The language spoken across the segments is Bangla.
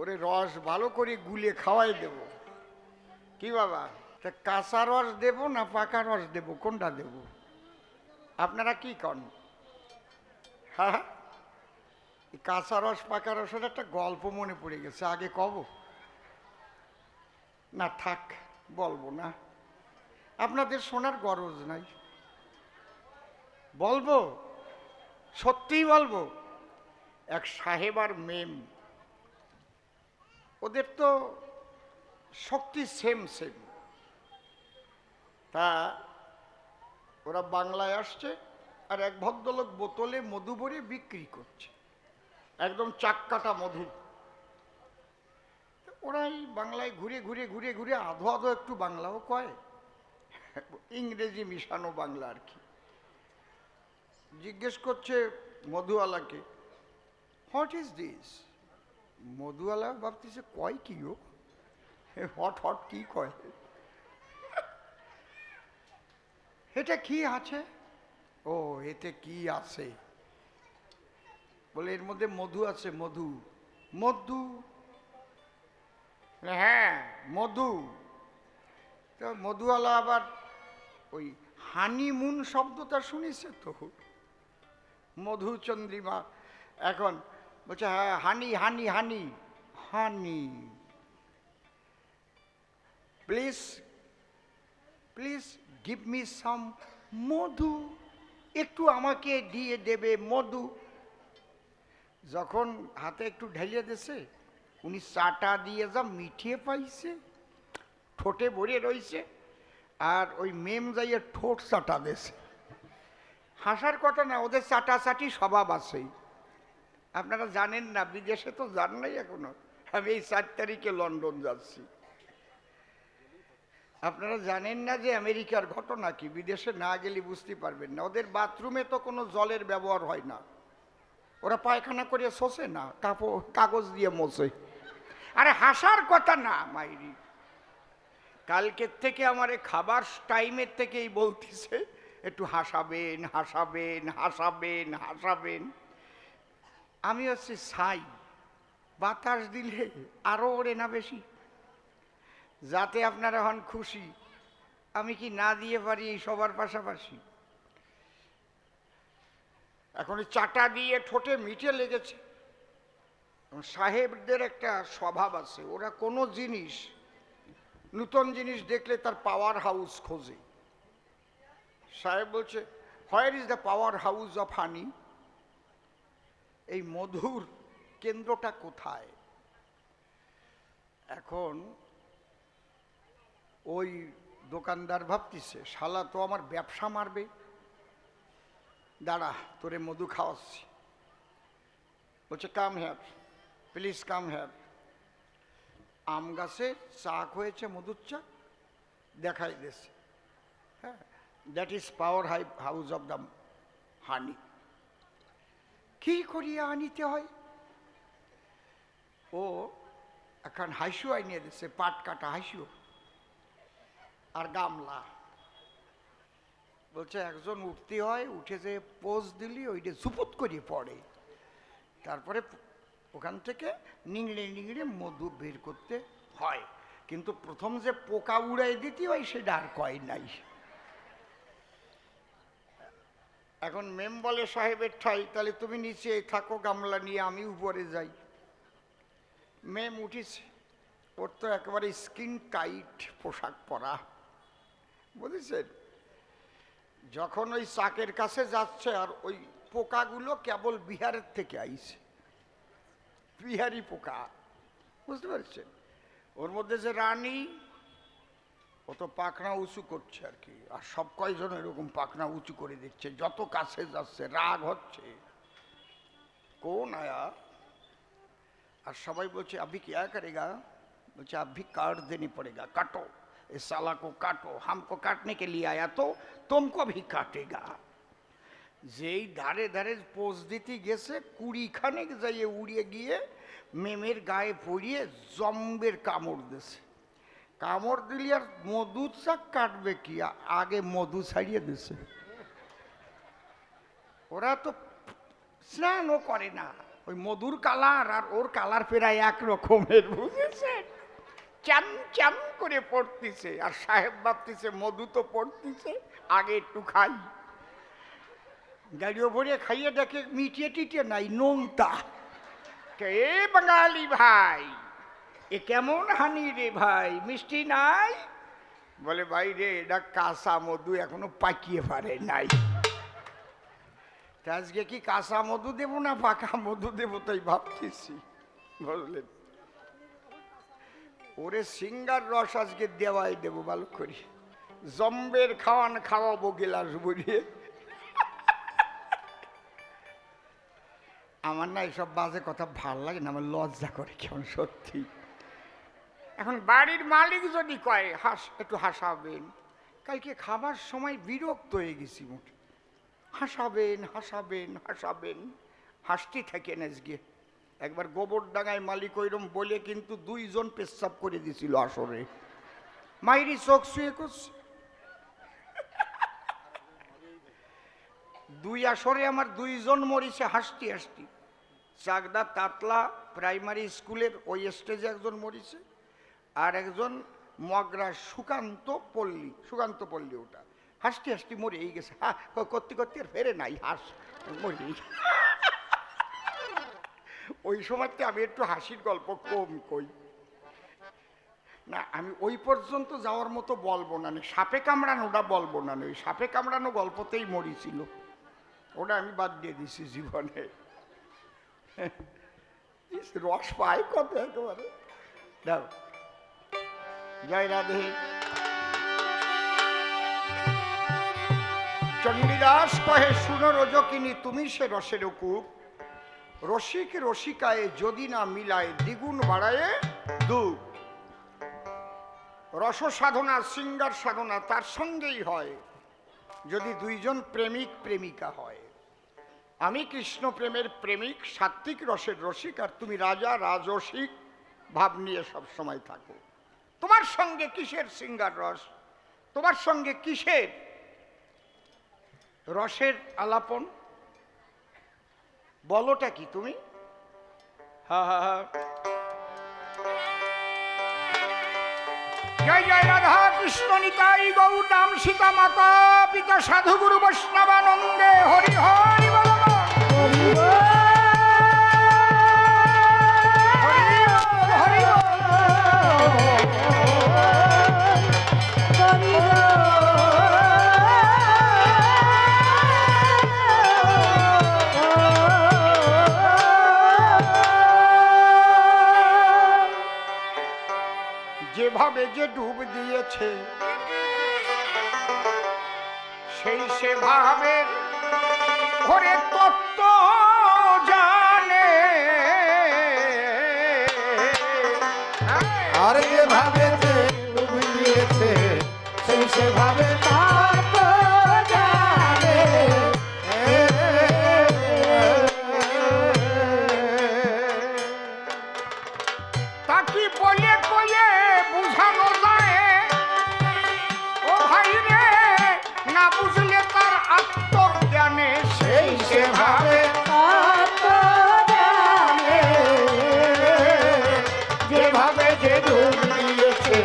ওরে রস ভালো করে গুলে খাওয়াই দেব। কি বাবা, তা কাঁচা রস দেব না পাকা রস দেব, কোনটা দেব? আপনারা কি কন? হ্যাঁ, কাঁচা রস পাকা রসের একটা গল্প মনে পড়ে গেছে, আগে কব না? থাক, বলবো না, আপনাদের শোনার গরজ নাই। বলবো, সত্যিই বলবো। এক সাহেব আর মেম, ওদের তো শক্তি সেম সেম। তা ওরা বাংলায় আসছে, আর এক ভদ্রলোক বোতলে মধু ভরে বিক্রি করছে, একদম চাক্কাটা মধু। ওরাই বাংলায় ঘুরে ঘুরে ঘুরে ঘুরে আধো আধো একটু বাংলাও কয়, ইংরেজি মিশানো বাংলা আর কি। জিজ্ঞেস করছে মধুওয়ালাকে, হোয়াট ইজ দিস? মধুওয়ালা ভাবতেছে কয় কি ও, হট হট কি কয়, এটা কি আছে? ও, এতে কি আছে? বলে এর মধ্যে মধু আছে। মধু? মধু? হ্যাঁ মধু। তো মধুওয়ালা আবার ওই হানিমুন শব্দটা শুনেছে তো, মধুচন্দ্রিমা। এখন বলছে হ্যাঁ, honey honey honey honey, please please give me some মধু, একটু আমাকে দিয়ে দেবে মধু। যখন হাতে একটু ঢেলিয়ে দিছে, উনি চাটা দিয়ে যা মিঠিয়ে পাইছে, ঠোঁটে ভরে রইছে, আর ওই মেম যাইয়ে ঠোঁট চাটা দিছে। হাসার কথা না, ওদের চাটাচাটি স্বভাব আছেই। আপনারা জানেন না, বিদেশে তো যান নাই এখনো, আমি এই 4 তারিখে লন্ডন যাচ্ছি। আপনারা জানেন না যে আমেরিকার ঘটনা কি, বিদেশে না গেলে বুঝতে পারবেন না। ওদের বাথরুমে তো কোনো জলের ব্যবহার হয় না, ওরা পায়খানা করে শোষে না, কাগজ দিয়ে মোছে। আরে হাসার কথা না মাইরি, কালকের থেকে আমার খাবার টাইমের থেকেই বলতেছে একটু হাসাবেন হাসাবেন হাসাবেন হাসাবেন। আমি হচ্ছে ছাই, বাতাস দিলে আরো ওড়ে না বেশি, যাতে আপনারা হন খুশি। আমি কি না দিয়ে পারি এই সবার পাশাপাশি? এখন চাটা দিয়ে ঠোঁটে মিঠে লেগেছে। সাহেবদের একটা স্বভাব আছে, ওরা কোনো জিনিস, নূতন জিনিস দেখলে তার পাওয়ার হাউস খোঁজে। সাহেব বলছে, where is the power house of হানি? এই মধুর কেন্দ্রটা কোথায়? এখন ওই দোকানদার ভাবতেছে, শালা তো আমার ব্যবসা মারবে, দাঁড়া তোরে মধু খাওয়াচ্ছি। বলছে কাম হ্যার, প্লিজ কাম হ্যার। আম গাছে চাক হয়েছে, মধুর চাক দেখাই দিয়েছে। হ্যাঁ, that is power house of the honey. কি করিয়া আনিতে হয়? ও এখন হাইসু আনিয়ে দিচ্ছে, পাট কাটা হাইসু আর গামলা। বলছে একজন উঠতে হয়, উঠে যে পোজ দিলি ওইটা ঝুপুত করিয়ে পড়ে, তারপরে ওখান থেকে নিংড়ে নিংড়ে মধু বের করতে হয়। কিন্তু প্রথম যে পোকা উড়াই দিতে হয় সেটা আর কয় নাই। এখন মেম বলে সাহেবের ঠাই, তাহলে তুমি নিচে থাকো গামলা নিয়ে, আমি উপরে যাই। মেম উঠিছে, ওর তো একেবারে স্কিন টাইট পোশাক পরা, বুঝেছেন? যখন ওই চাকের কাছে যাচ্ছে, আর ওই পোকাগুলো কেবল বিহারের থেকে আইছে, বিহারি পোকা, বুঝতে পারছেন? ওর মধ্যে যে রানী, ও তো পাখনা উঁচু করছে আর কি, আর সব কয়জন এরকম পাখনা উঁচু করে দিচ্ছে, যত কাছে যাচ্ছে রাগ হচ্ছে, কোন আয়া? আর সবাই বলছে আভি क्या करेगा? বলছে अभी काट देनी पड़ेगा, काटो इस साला को, काटो, हमको काटने के लिए आया तो तुमको भी काटेगा। যেই ধারে ধারে পোজ দিতে গেছে, 20 খানেক যাইয়ে উড়িয়ে গিয়ে মেমের গায়ে পড়িয়ে জম্বের কামড় দিছে। কামড় দিলি আর মধু চাক কাটবে কি, আগে মধু ছাড়িয়ে দিছে। ওরা তো স্নানও করে না, ওই মধুর কালার আর ওর কালার প্রায় এক রকমের, বুঝেছেন? চান চান করে পড়তিছে, আর সাহেব ভাবতিছে মধু তো পড়তিছে, আগে একটু খাই। গাড়িও ভরে খাইয়ে দেখে মিটিয়ে টিটিয়ে নাই, নোংতা। কে বাঙালি ভাই, এ কেমন হানি রে ভাই, মিষ্টি নাই? বলে ভাই রে, এটা কাঁচা মধু, এখনো পাকিয়ে পারে নাই। আজকে কি কাঁচা মধু দেবো না পাকা মধু দেবো তাই ভাবতেছি, বুঝলেন? ওরে সিঙ্গার রস আজকে দেওয়াই দেবো ভালো করি, জম্বের খাওয়ান খাওয়াবো গেলাস বলিয়ে। আমার না এইসব বাজে কথা ভাল লাগে না, আমার লজ্জা করে কেমন সত্যি। এখন বাড়ির মালিক যদি কয় একটু হাসাবেন, কালকে খাবার সময় বিরক্ত হয়ে গেছি, মোটে হাসাবেন হাসাবেন হাসাবেন, হাসতে থাকেন। আজকে একবার গোবরডাঙ্গায় মালিক ওইরকম বলে কিন্তু 2 জন পেশাব করে দিছিল আসরে, মাইরি চোখ শুয়ে করছে। 2 আসরে আমার 2 জন মরিছে হাসতে হাসতে। চাকদা তাতলা প্রাইমারি স্কুলের ওই স্টেজে একজন মরিছে, আর একজন মগরা সুকান্ত পল্লী, ওটা হাসতে হাসতে মরে গেছে। করতে করতে আর ফেরে নাই, হাস মরে। ওই সময়তে আমি একটু হাসির গল্প কম কই না, আমি ওই পর্যন্ত যাওয়ার মতো বলবো না, সাপে কামড়ানোটা বলবো না, ওই সাপে কামড়ানো গল্পতেই মরিছিল, ওটা আমি বাদ দিয়ে দিছি জীবনে। রস পায় কত একেবারে। দাও, জয় রাধে। চণ্ডীদাস কহে, শুনো রজকিনী, তুমি সে রসের কূপ, রসিক রসিকায় যদি না মিলায়, দ্বিগুণ বাড়ায় দুঃখ। রস সাধনা, শৃঙ্গার সাধনা তার সঙ্গেই হয় যদি 2 জন প্রেমিক প্রেমিকা হয়। আমি কৃষ্ণ প্রেমের প্রেমিক, সাত্ত্বিক রসের রসিক, আর তুমি রাজা রাজসিক ভাব নিয়ে সব সময় থাকো। তোমার সঙ্গে কিসের শৃঙ্গার রস, তোমার সঙ্গে কিসের রসের আলাপন, বলোটা কি তুমি? হা হা হা। জয় জয় রাধা কৃষ্ণ নিতাই গৌর রাম সীতা মাতা পিতা সাধু গুরু বৈষ্ণবানন্দে, হরি হরি বল। যেভাবে যে ডুব দিয়েছে সেই সেভাবে ঘরে তত্ত্ব জানে, আর যেভাবে যে ডুব দিয়েছে সেই সেভাবে তত্ত্ব জানে। তাকে বলে কয়ে বুঝানো যায়, ও ভাই রে, না বুঝলে তার আত্মজ্ঞানে সেই সেভাবে তত্ত্ব জানে। যেভাবে যে ডুব দিয়েছে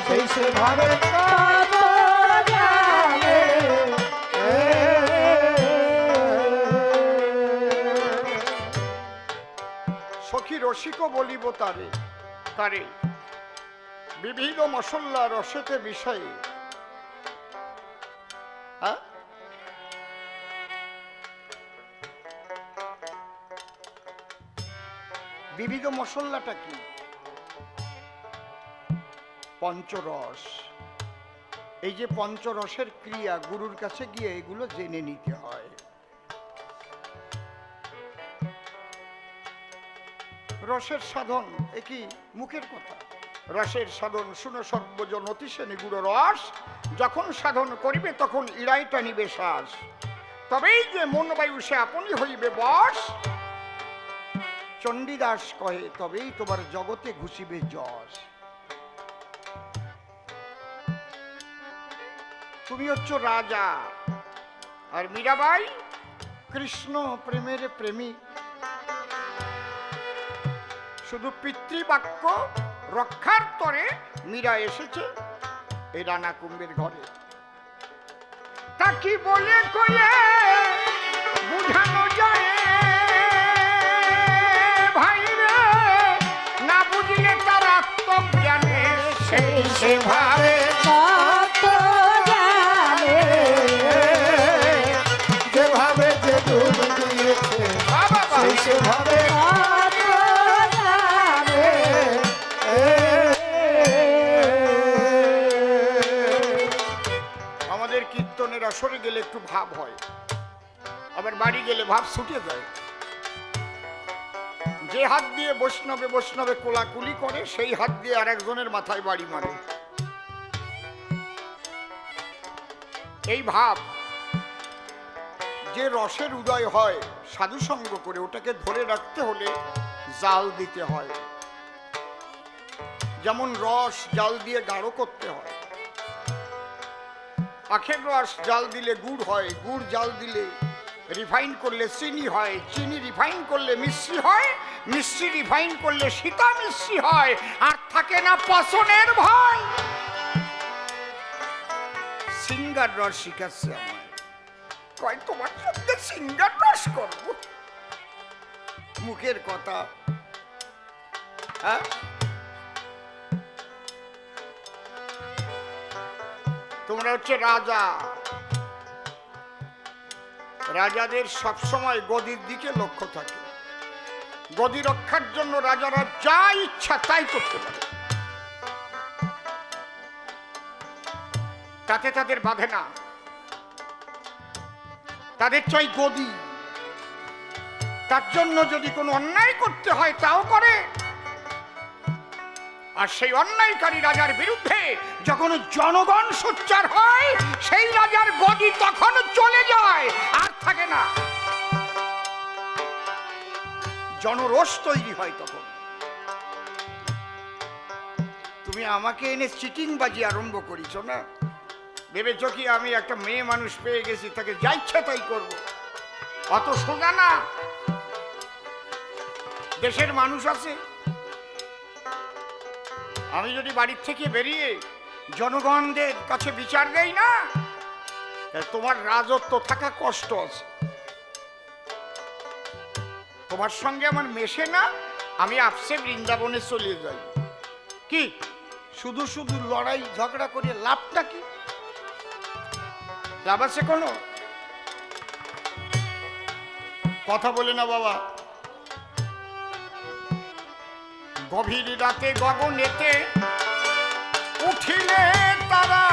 সেই সেভাবে তত্ত্ব জানে। সখী রসিকও বলিব তারে, তারে বিভিন্ন মশল্লা রসেতে বিষয়ে। হ্যাঁ, বিবিধ মশল্লাটা কি? পঞ্চরস। এই যে পঞ্চরসের ক্রিয়া, গুরুর কাছে গিয়ে এগুলো জেনে নিতে হয়। রসের সাধন এ কি মুখের কথা? রসের সাধন শুনো সর্বজন অতিশয় নিগুড় রস, যখন সাধন করিবে তখন ইড়াই টানিবে শ্বাস, তবেই যে মন বায়ু সে আপনি হইবে বশ। চণ্ডীদাস কহে, তবেই তোমার জগতে ঘুষিবে যশ। তুমি হচ্ছ রাজা, আর মীরাবাই কৃষ্ণ প্রেমের প্রেমিক। শুধু পিতৃবাক্য রক্ষার তরে মীরা এসেছে এই রানা কুম্ভের ঘরে। তা কি বলে কয়ে বুঝানো যায় ভাই রে, না বুঝলে তার আত্মজ্ঞানে সেই সেভাবে কত জানে যেভাবে যে ডুব দিয়েছে সেই সেভাবে কত জানে। আমাদের কীর্তনের আসরে গেলে একটু ভাব হয়, আবার বাড়ি গেলে ভাব ছুটে যায়। যে হাত দিয়ে বৈষ্ণবে বৈষ্ণবে কোলাকুলি করে সেই হাত দিয়ে আর একজনের মাথায় বাড়ি মারে। এই ভাব যে রসের উদয় হয় সাধু সঙ্গ করে, ওটাকে ধরে রাখতে হলে জাল দিতে হয়। যেমন রস জাল দিয়ে গাঢ় করতে হয়, আখের রস জাল দিলে গুড় হয়, গুড় জাল দিলে রিফাইন করলে চিনি হয়, চিনি রিফাইন করলে মিশ্রি হয়, মিশ্রি রিফাইন করলে সীতা মিশ্রি হয়, আর থাকে না পচনের ভয়। সিঙ্গার রস শিখাচ্ছে আমায়, কয় তোমার সঙ্গে সিঙ্গার রস করব। মুখের কথা, হ্যাঁ তোমরা হচ্ছে রাজা, রাজাদের সবসময় গদির দিকে লক্ষ্য থাকে। গদি রক্ষার জন্য রাজারা যা ইচ্ছা তাই করতে পারে, তাতে তাদের বাধে না। তাদের চাই গদি, তার জন্য যদি কোনো অন্যায় করতে হয় তাও করে। আর সেই অন্যায়কারী রাজার বিরুদ্ধে যখন জনগণ সোচ্চার হয় সেই রাজার গদি তখন চলে যায়, আর থাকে না। জনরোষ তৈরি হয় তখন। তুমি আমাকে এনে চিটিং বাজি আরম্ভ করেছ না, ভেবেছ কি আমি একটা মেয়ে মানুষ পেয়ে গেছি তাকে যা ইচ্ছা তাই করবো? অত সোজা না। দেশের মানুষ আছে, আমি যদি বাড়ির থেকে বেরিয়ে জনগণদের কাছে বিচার দেই না, তোমার রাজত্ব থাকা কষ্ট আছে। তোমার সঙ্গে আমার মেশে না, আমি আপসে বৃন্দাবনে চলে যাই। কি শুধু শুধু লড়াই ঝগড়া করে লাভটা কি? লাভ আছে কোনো? কথা বলে না বাবা। গভীর রাতে গগনেতে উঠিলে তারা,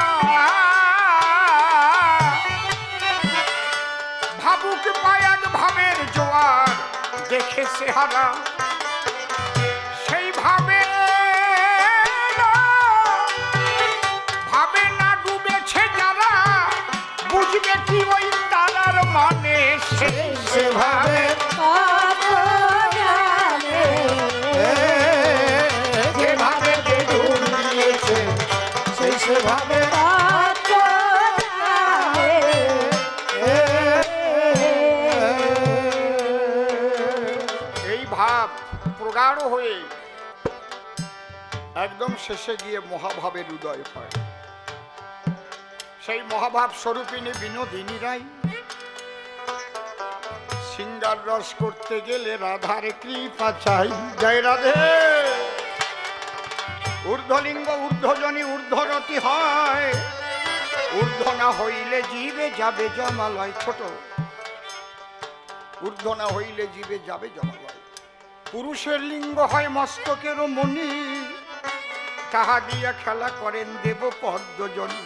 ভাবুক পায়াক ভাবের জোয়ার দেখে সেহারা, সেই ভাবে ভাবে না ডুবেছে যারা, বুঝবে কি ওই তারার মানে সেই সেভাবে কত জানে যেভাবে যে ডুব দিয়েছে সেই সেভাবে কত জানে। এই ভাব প্রগাঢ় হয়ে একদম শেষে গিয়ে মহাভাবের উদয় হয়। সেই মহাভাব স্বরূপিণী বিনোদিনী রাই সিঙ্গার রস করতে গেলে রাধার কৃপা চাই। জয় রাধে। ঊর্ধ্বলিঙ্গ ঊর্ধ্বজনী ঊর্ধ্বরতি হয়, ঊর্ধ্ব না হইলে জীবে যাবে জমালয়। ছোট ঊর্ধ্ব না হইলে জীবে যাবে জমালয়। পুরুষের লিঙ্গ হয় মস্তকেরও মণি, তাহা দিয়া খেলা করেন দেব পদ্মজনী।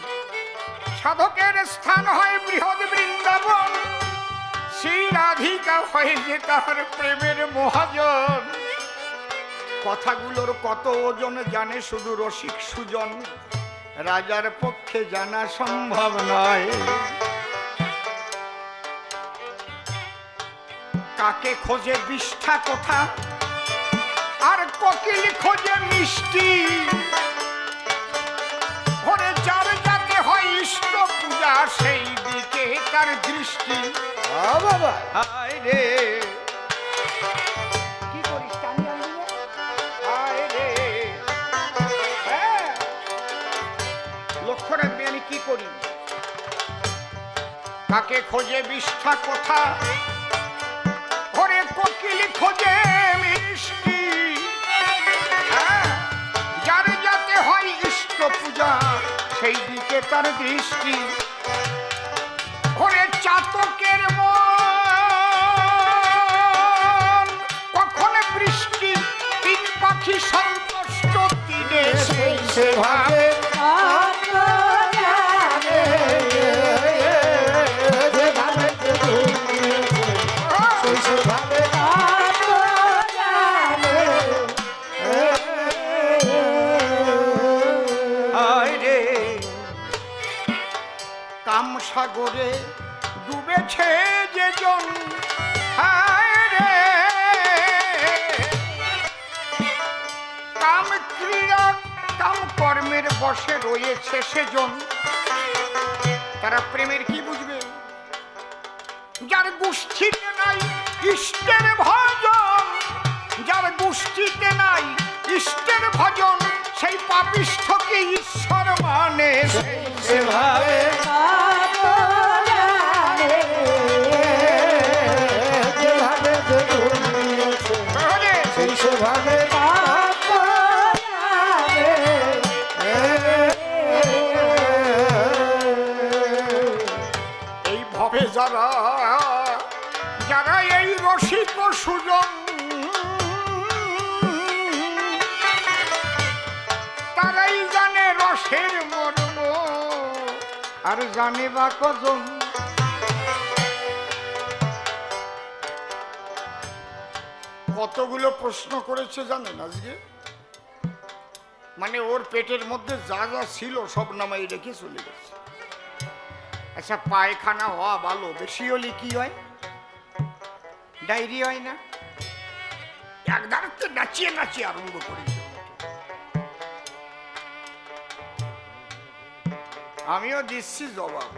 সাধকের স্থান হয় বৃহৎ বৃন্দাবন, শ্রী রাধিকা হয় যে তাহার প্রেমের মহাজন। কথাগুলোর কত ওজন জানে শুধু রসিক সুজন, রাজার পক্ষে জানা সম্ভব নয়। কাকে খোঁজে বিষ্ঠা কথা, আর কোকিল খোঁজে মিষ্টি। ওরে যার যাকে হয় ইষ্ট পূজা সেই দিকে তার দৃষ্টি। বাবা হায় রে, কি করিস টানি আনবি রে? কাকে খোঁজে বিষ্ঠা কোথা, ওরে কোকিল খোঁজে মিষ্টি। হ্যাঁ, যার যাতে হয় ইষ্ট পূজা সেই দিকে তার দৃষ্টি। ওরে চাতকের মন কখন বৃষ্টি, তিন পাখি সন্তুষ্ট দিনে সেই সেভাবে আত্মজ্ঞানে যেভাবে যে ডুব দিয়েছে সেই সেভাবে আত্মজ্ঞানে। হায় রে কাম সাগরে ডুবেছে যে জন, হায় রে কাম ক্রীড়া কাম কর্মের বশে রয়েছে সেজন। তারা প্রেমের কি বুঝবে, যার গোষ্ঠীতে নাই ইষ্টের ভজন, যার গোষ্ঠীতে নাই ইষ্টের ভজন, সেই পাপিষ্ঠকে ঈশ্বর মানে সেই সেভাবে আত্মজ্ঞানে যেভাবে যে ডুব দিয়েছে তাহলে সেই সেভাবে এই ভবে যারা যারা এই রসিক সুজন, তারাই জানে রসের মর্ম, আর জানে বা কজন। কতগুলো প্রশ্ন করেছে জানেন আজকে, মানে ওর পেটের মধ্যে যা যা ছিল সব নামাই রেখে চলে গেছে। আচ্ছা, পায়খানা হওয়া ভালো, বেশি হলে কি হয়? ডায়রি হয় না? একদারতে নাচিয়ে নাচিয়ে আরম্ভ করে দিল। আমিও দিচ্ছি জবাব।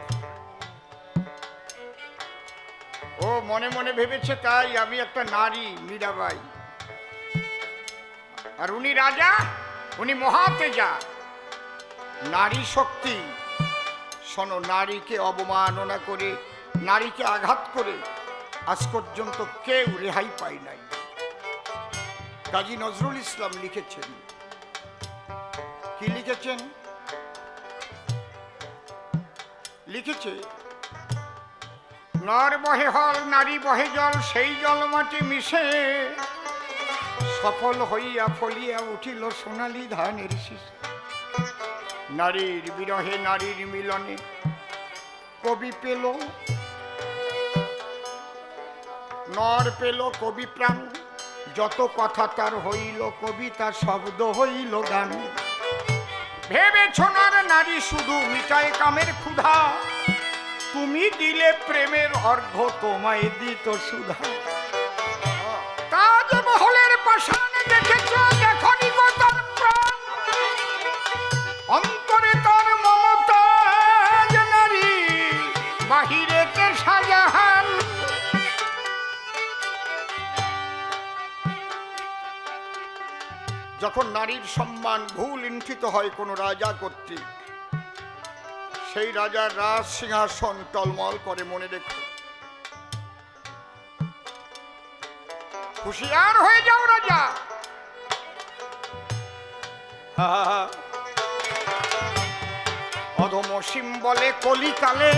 ও মনে মনে ভেবেছে তাই আমি একটা নারী, মীরাবাই, আর উনি রাজা, উনি মহাতেজা। নারী শক্তি। শোনো, নারীকে অবমাননা করে, নারীকে আঘাত করে আজ পর্যন্ত কেউ রেহাই পায় নাই। কাজী নজরুল ইসলাম লিখেছেন, কি লিখেছেন? লিখেছে, নর বহে হল নারী বহে জল, সেই জল মাটি মিশে সফল হইয়া ফলিয়া উঠিল সোনালী ধানের শীষ। নারীর বিরহে নারীর মিলনে কবি পেল, নর পেল কবি প্রাণ, যত কথা তার হইল কবিতা, শব্দ হইল গান। ভেবেছ নর নারী শুধু মিটায় কামের ক্ষুধা, তুমি দিলে প্রেমের অর্ঘ্য তোমায় দিত সুধা। তাজমহলের পাষাণ দেখেছ, দেখনি গো তার প্রাণ, অন্তরে তার মমতাজ নারী, বাহিরেতে শাহজাহান। যখন নারীর সম্মান ভুল লুণ্ঠিত হয় কোনো রাজা কর্তৃক, সেই রাজার রাজ সিংহাসন টলমল করে। মনে রেখো, হুঁশিয়ার হয়ে যাও রাজা। অধমসীম বলে কলিকালে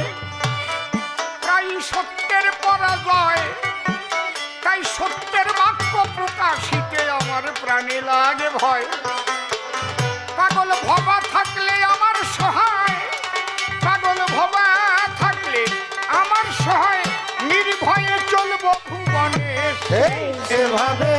প্রায় সত্যের পরাজয়, তাই সত্যের বাক্য প্রকাশিতে আমার প্রাণে লাগে ভয়। পাগল ভবা থাকলে আমার সহায়, পাগল ভবা থাকলে আমার সহায়, নির্ভয়ে চলব ভুবনে সেই সেভাবে